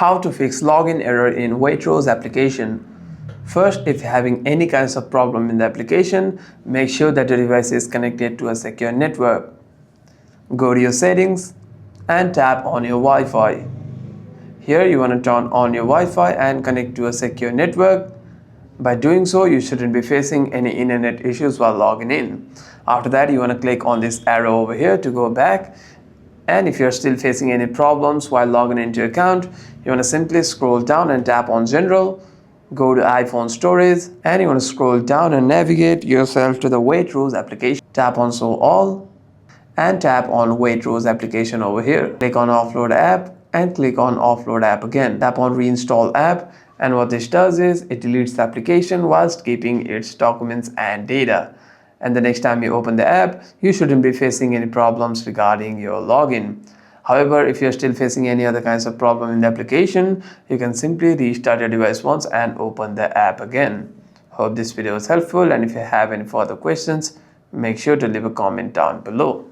How to fix login error in Waitrose application. First, if you're having any kinds of problem in the application, make sure that the device is connected to a secure network. Go to your settings and tap on your Wi-Fi. Here you want to turn on your Wi-Fi and connect to a secure network. By doing so, you shouldn't be facing any internet issues while logging in. After that, you want to click on this arrow over here to go back. And if you're still facing any problems while logging into your account, you want to simply scroll down and tap on General, go to iPhone Storage, and you want to scroll down and navigate yourself to the Waitrose application. Tap on Show All and tap on Waitrose application over here. Click on Offload App and click on Offload App again. Tap on Reinstall App, and what this does is it deletes the application whilst keeping its documents and data. And the next time you open the app, you shouldn't be facing any problems regarding your login. However, if you're still facing any other kinds of problem in the application, you can simply restart your device once and open the app again. Hope this video was helpful, and if you have any further questions, make sure to leave a comment down below.